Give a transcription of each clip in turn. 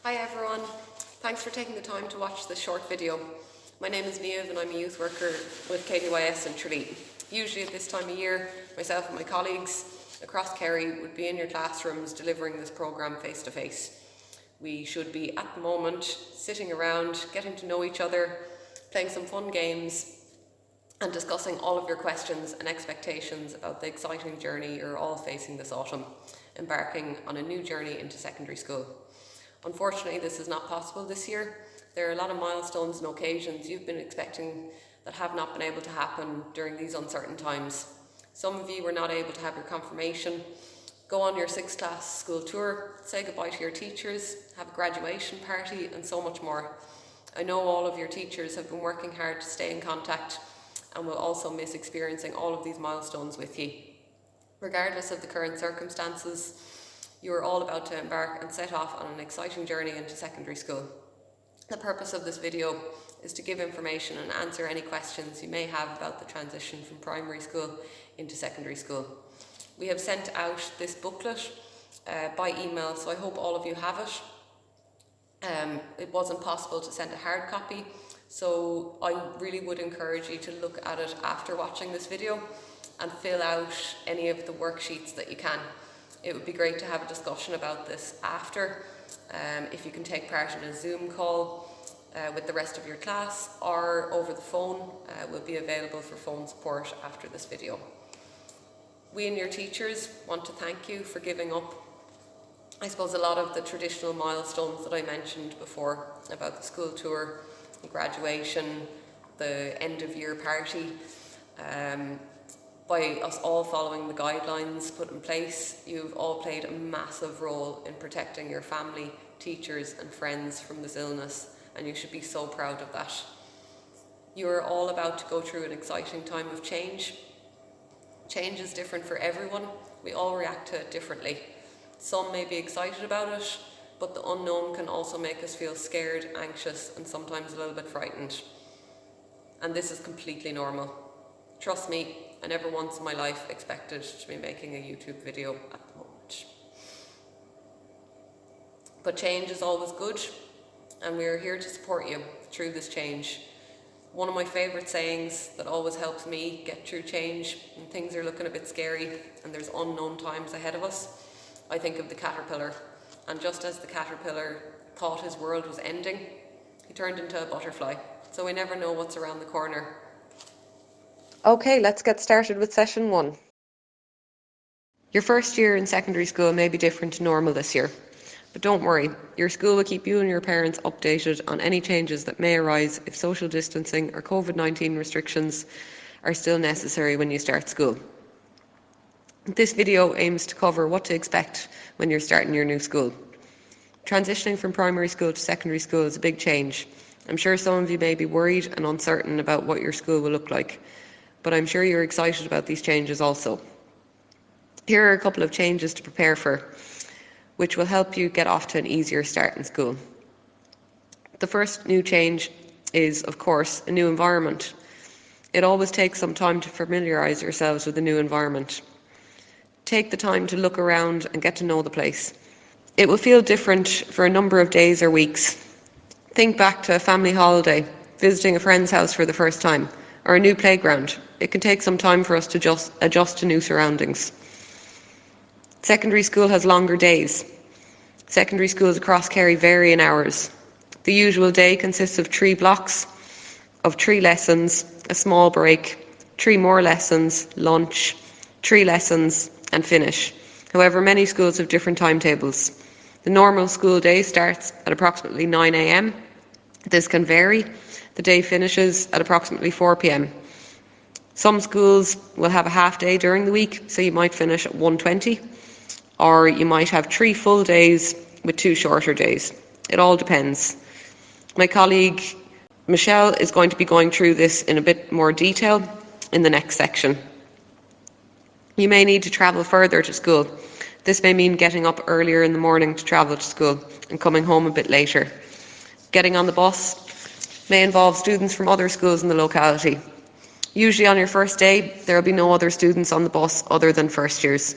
Hi everyone, thanks for taking the time to watch this short video. My name is Niamh and I'm a youth worker with KDYS in Tralee. Usually at this time of year, myself and my colleagues across Kerry would be in your classrooms delivering this programme face to face. We should be at the moment sitting around, getting to know each other, playing some fun games and discussing all of your questions and expectations about the exciting journey you're all facing this autumn, embarking on a new journey into secondary school. Unfortunately, this is not possible this year. There are a lot of milestones and occasions you've been expecting that have not been able to happen during these uncertain times. Some of you were not able to have your confirmation, go on your 6th class school tour, say goodbye to your teachers, have a graduation party and so much more. I know all of your teachers have been working hard to stay in contact and will also miss experiencing all of these milestones with you. Regardless of the current circumstances, you are all about to embark and set off on an exciting journey into secondary school. The purpose of this video is to give information and answer any questions you may have about the transition from primary school into secondary school. We have sent out this booklet by email, so I hope all of you have it. It wasn't possible to send a hard copy, so I really would encourage you to look at it after watching this video and fill out any of the worksheets that you can. It would be great to have a discussion about this after, if you can take part in a Zoom call with the rest of your class or over the phone. Will be available for phone support after this video. We and your teachers want to thank you for giving up, I suppose, a lot of the traditional milestones that I mentioned before about the school tour, the graduation, the end of year party. By us all following the guidelines put in place, you've all played a massive role in protecting your family, teachers and friends from this illness, and you should be so proud of that. You are all about to go through an exciting time of change. Change is different for everyone. We all react to it differently. Some may be excited about it, but the unknown can also make us feel scared, anxious and sometimes a little bit frightened. And this is completely normal. Trust me, I never once in my life expected to be making a YouTube video at the moment. But change is always good, and we are here to support you through this change. One of my favourite sayings that always helps me get through change when things are looking a bit scary and there's unknown times ahead of us, I think of the caterpillar. And just as the caterpillar thought his world was ending, he turned into a butterfly. So we never know what's around the corner. Okay, let's get started with session 1. Your first year in secondary school may be different to normal this year, but don't worry, your school will keep you and your parents updated on any changes that may arise if social distancing or COVID-19 restrictions are still necessary when you start school. This video aims to cover what to expect when you're starting your new school. Transitioning from primary school to secondary school is a big change. I'm sure some of you may be worried and uncertain about what your school will look like, but I'm sure you're excited about these changes also. Here are a couple of changes to prepare for, which will help you get off to an easier start in school. The first new change is, of course, a new environment. It always takes some time to familiarise yourselves with a new environment. Take the time to look around and get to know the place. It will feel different for a number of days or weeks. Think back to a family holiday, visiting a friend's house for the first time, or a new playground. It can take some time for us to just adjust to new surroundings. Secondary school has longer days. Secondary schools across Kerry vary in hours. The usual day consists of 3 blocks of 3 lessons, a small break, 3 more lessons, lunch, 3 lessons and finish. However, many schools have different timetables. The normal school day starts at approximately 9 a.m. This can vary. The day finishes at approximately 4 p.m. Some schools will have a half day during the week, so you might finish at 1:20, or you might have 3 full days with 2 shorter days. It all depends. My colleague Michelle is going to be going through this in a bit more detail in the next section. You may need to travel further to school. This may mean getting up earlier in the morning to travel to school and coming home a bit later. Getting on the bus may involve students from other schools in the locality. Usually on your first day, there will be no other students on the bus other than first years.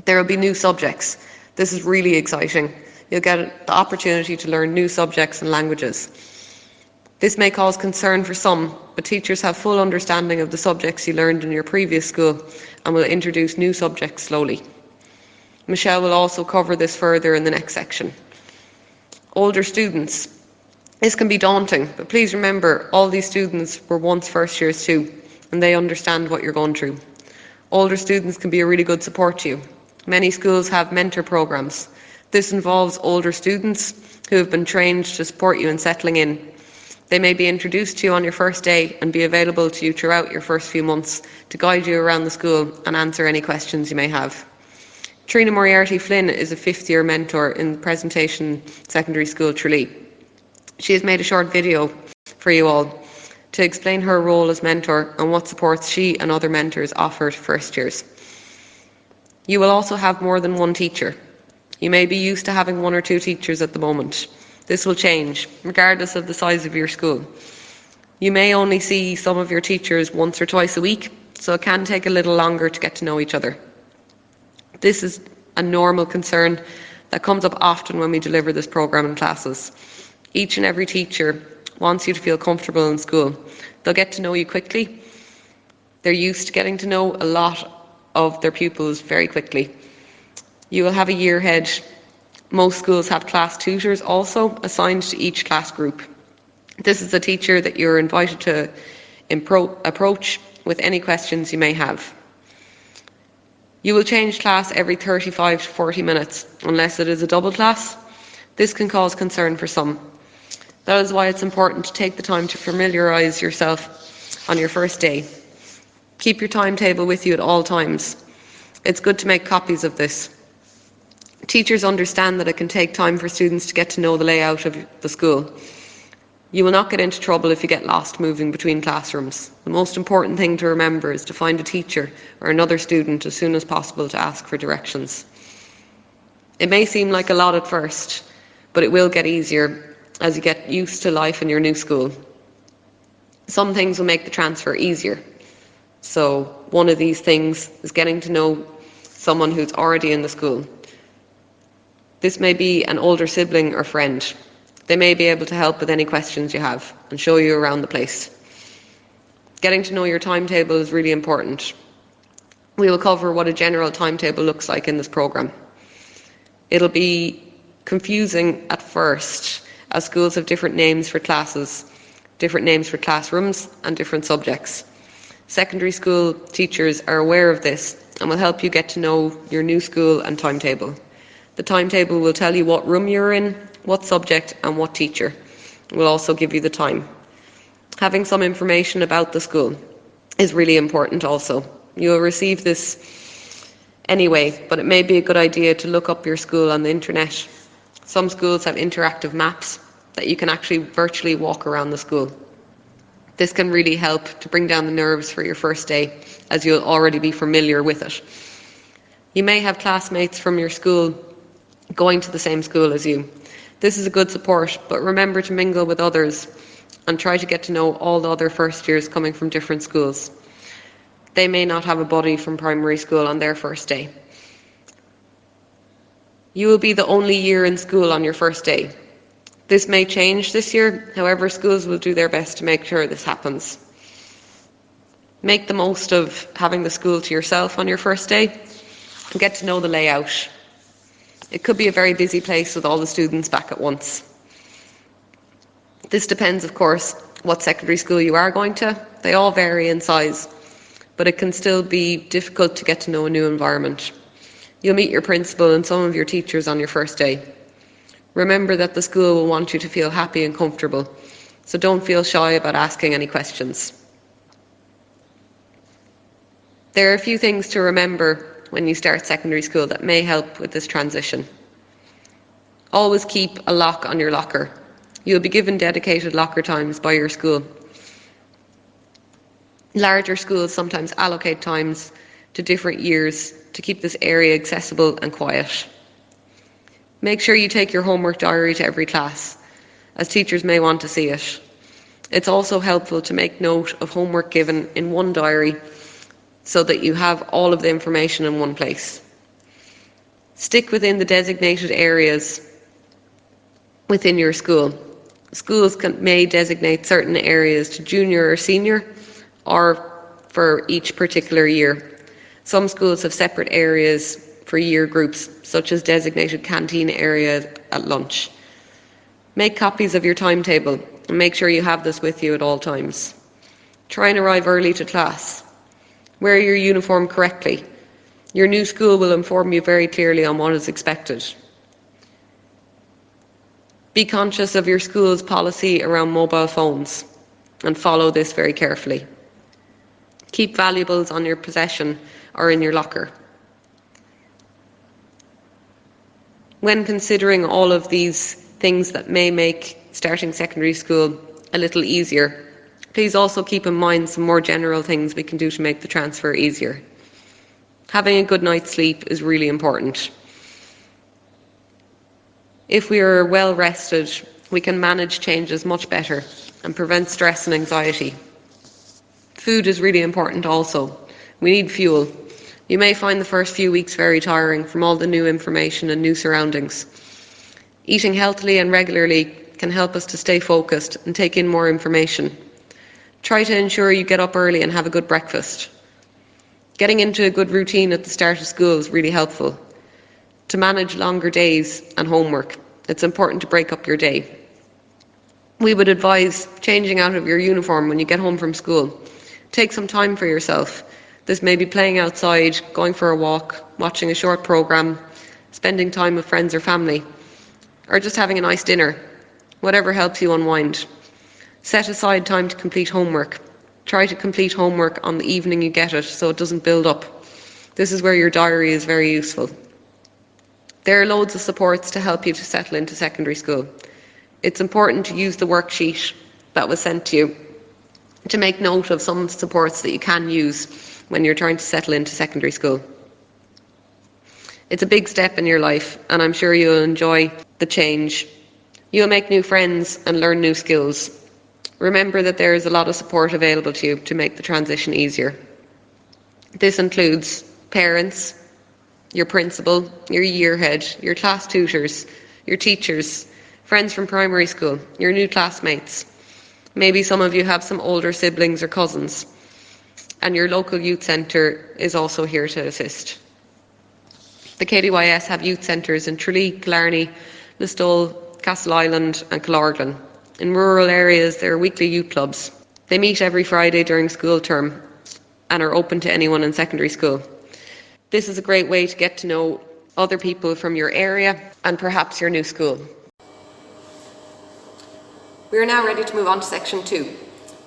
There will be new subjects. This is really exciting. You'll get the opportunity to learn new subjects and languages. This may cause concern for some, but teachers have full understanding of the subjects you learned in your previous school and will introduce new subjects slowly. Michelle will also cover this further in the next section. Older students. This can be daunting, but please remember all these students were once first years too, and they understand what you're going through. Older students can be a really good support to you. Many schools have mentor programs. This involves older students who have been trained to support you in settling in. They may be introduced to you on your first day and be available to you throughout your first few months to guide you around the school and answer any questions you may have. Trina Moriarty Flynn is a fifth-year mentor in Presentation Secondary School, Tralee. She has made a short video for you all to explain her role as mentor and what supports she and other mentors offer to first years. You will also have more than one teacher. You may be used to having one or two teachers at the moment. This will change, regardless of the size of your school. You may only see some of your teachers once or twice a week, so it can take a little longer to get to know each other. This is a normal concern that comes up often when we deliver this programme in classes. Each and every teacher wants you to feel comfortable in school. They'll get to know you quickly. They're used to getting to know a lot of their pupils very quickly. You will have a year ahead. Most schools have class tutors also assigned to each class group. This is a teacher that you're invited to approach with any questions you may have. You will change class every 35 to 40 minutes, unless it is a double class. This can cause concern for some. That is why it's important to take the time to familiarise yourself on your first day. Keep your timetable with you at all times. It's good to make copies of this. Teachers understand that it can take time for students to get to know the layout of the school. You will not get into trouble if you get lost moving between classrooms. The most important thing to remember is to find a teacher or another student as soon as possible to ask for directions. It may seem like a lot at first, but it will get easier as you get used to life in your new school. Some things will make the transfer easier. So one of these things is getting to know someone who's already in the school. This may be an older sibling or friend. They may be able to help with any questions you have and show you around the place. Getting to know your timetable is really important. We will cover what a general timetable looks like in this programme. It'll be confusing at first, as schools have different names for classes, different names for classrooms, and different subjects. Secondary school teachers are aware of this and will help you get to know your new school and timetable. The timetable will tell you what room you're in, what subject and what teacher. It will also give you the time. Having some information about the school is really important also. You will receive this anyway, but it may be a good idea to look up your school on the internet. Some schools have interactive maps that you can actually virtually walk around the school. This can really help to bring down the nerves for your first day, as you'll already be familiar with it. You may have classmates from your school going to the same school as you. This is a good support, but remember to mingle with others and try to get to know all the other first years coming from different schools. They may not have a buddy from primary school on their first day. You will be the only year in school on your first day. This may change this year, however, schools will do their best to make sure this happens. Make the most of having the school to yourself on your first day and get to know the layout. It could be a very busy place with all the students back at once. This depends, of course, what secondary school you are going to. They all vary in size, but it can still be difficult to get to know a new environment. You'll meet your principal and some of your teachers on your first day. Remember that the school will want you to feel happy and comfortable, so don't feel shy about asking any questions. There are a few things to remember when you start secondary school that may help with this transition. Always keep a lock on your locker. You'll be given dedicated locker times by your school. Larger schools sometimes allocate times to different years to keep this area accessible and quiet. Make sure you take your homework diary to every class, as teachers may want to see it. It's also helpful to make note of homework given in one diary so that you have all of the information in one place. Stick within the designated areas within your school. Schools may designate certain areas to junior or senior, or for each particular year. Some schools have separate areas for year groups, such as designated canteen areas at lunch. Make copies of your timetable and make sure you have this with you at all times. Try and arrive early to class. Wear your uniform correctly. Your new school will inform you very clearly on what is expected. Be conscious of your school's policy around mobile phones and follow this very carefully. Keep valuables on your possession or in your locker. When considering all of these things that may make starting secondary school a little easier, please also keep in mind some more general things we can do to make the transfer easier. Having a good night's sleep is really important. If we are well rested, we can manage changes much better and prevent stress and anxiety. Food is really important also. We need fuel. You may find the first few weeks very tiring from all the new information and new surroundings. Eating healthily and regularly can help us to stay focused and take in more information. Try to ensure you get up early and have a good breakfast. Getting into a good routine at the start of school is really helpful. To manage longer days and homework, it's important to break up your day. We would advise changing out of your uniform when you get home from school. Take some time for yourself. This may be playing outside, going for a walk, watching a short programme, spending time with friends or family, or just having a nice dinner. Whatever helps you unwind. Set aside time to complete homework. Try to complete homework on the evening you get it so it doesn't build up. This is where your diary is very useful. There are loads of supports to help you to settle into secondary school. It's important to use the worksheet that was sent to you to make note of some supports that you can use when you're trying to settle into secondary school. It's a big step in your life, and I'm sure you'll enjoy the change. You'll make new friends and learn new skills. Remember that there is a lot of support available to you to make the transition easier. This includes parents, your principal, your year head, your class tutors, your teachers, friends from primary school, your new classmates. Maybe some of you have some older siblings or cousins, and your local youth centre is also here to assist. The KDYS have youth centres in Tralee, Killarney, Listowel, Castle Island and Killorglin. In rural areas there are weekly youth clubs. They meet every Friday during school term and are open to anyone in secondary school. This is a great way to get to know other people from your area and perhaps your new school. We are now ready to move on to section 2.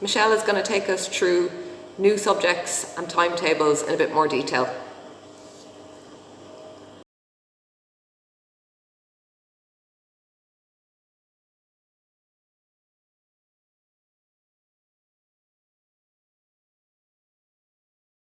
Michelle is going to take us through new subjects and timetables in a bit more detail.